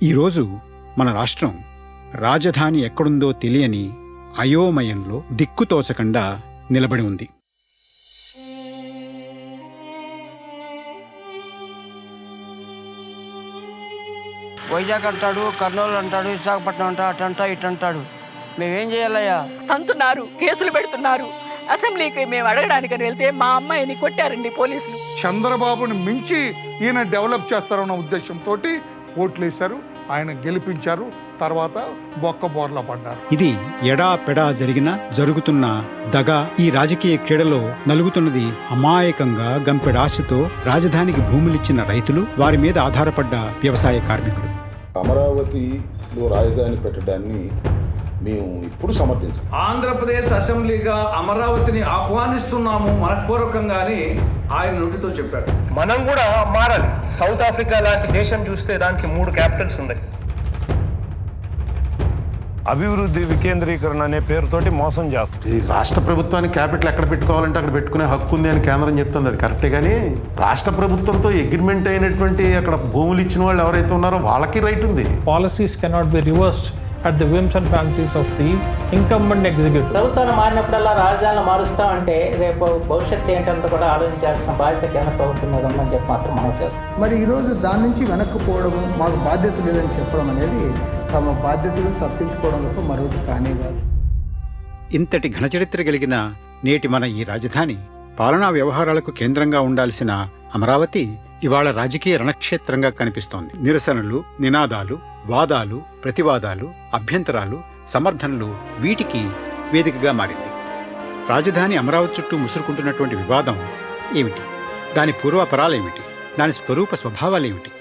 ఈరోజు మన రాష్ట్రం రాజధాని ఎక్కడుందో తెలియని అయోమయంలో దిక్కుతోచకుండా నిలబడి ఉంది. వైజాగ్ అంటాడు, కర్నూలు అంటాడు, విశాఖపట్నం అంటా అటంటా ఇటంటాడు. మేమేం చేయాలయ్యా? తంతున్నారు, కేసులు పెడుతున్నారు. అసెంబ్లీకి మేము అడగడానికని వెళ్తే మా అమ్మాయిని కొట్టారండి పోలీసులు. చంద్రబాబుని మించి ఈయన డెవలప్ చేస్తారన్న ఉద్దేశంతో ఓట్లేశారు, ఆయన గెలిపించారు. తర్వాత బొక్క బోర్లా పడ్డారు. ఇది ఎడాపెడా జరుగుతున్న దగా. ఈ రాజకీయ క్రీడలో నలుగుతున్నది అమాయకంగా గంపెడాశతో రాజధానికి భూములిచ్చిన రైతులు, వారి మీద ఆధారపడ్డ వ్యవసాయ కార్మికులు. అమరావతిలో రాజధాని పెట్టడాన్ని మేము ఇప్పుడు సమర్థించాం. ఆంధ్రప్రదేశ్ అసెంబ్లీగా అమరావతిని ఆహ్వానిస్తున్నాము మనఃపూర్వకంగానే ఆయన నోటితో చెప్పాడు. మనం కూడా మారాలి. సౌత్ ఆఫ్రికా లాంటి దేశం చూస్తే దానికి 3 క్యాపిటల్స్ ఉన్నాయి. అభివృద్ధి వికేంద్రీకరణ అనే పేరుతోటి మోసం చేస్తుంది. ఈ రాష్ట్ర ప్రభుత్వానికి క్యాపిటల్ ఎక్కడ పెట్టుకోవాలంటే అక్కడ పెట్టుకునే హక్కు ఉంది అని కేంద్రం చెప్తుంది. అది కరెక్టే, కానీ రాష్ట్ర ప్రభుత్వంతో అగ్రిమెంట్ అయినటువంటి అక్కడ భూములు ఇచ్చిన వాళ్ళు ఎవరైతే ఉన్నారో వాళ్ళకి రైట్ ఉంది. Policies cannot be reversed at the whims and fancies of the incumbent executive. ప్రభుత్వాలు మారినప్పుడల్లా రాజధానిలో మారుస్తామంటే రేపు భవిష్యత్తు ఏంటంతా కూడా ఆలోచించాల్సిన బాధ్యత కేంద్ర ప్రభుత్వం మీద ఉందని చెప్పి మాత్రం మనం చేస్తాం. మరి ఈరోజు దాని నుంచి వెనక్కిపోవడము, మాకు బాధ్యత లేదని చెప్పడం అనేది తమ బాధ్యతలు తప్పించుకోవడం తప్ప మరొకటి కానే కాదు. ఇంతటి ఘనచరిత్ర కలిగిన నేటి మన ఈ రాజధాని, పాలనా వ్యవహారాలకు కేంద్రంగా ఉండాల్సిన అమరావతి ఇవాళ రాజకీయ రణక్షేత్రంగా కనిపిస్తోంది. నిరసనలు, నినాదాలు, వాదాలు, ప్రతివాదాలు, అభ్యంతరాలు, సమర్థనలు, వీటికి వేదికగా మారింది. రాజధాని అమరావతి చుట్టూ ముసురుకుంటున్నటువంటి వివాదం ఏమిటి? దాని పూర్వాపరాలేమిటి? దాని స్వరూప స్వభావాలేమిటి?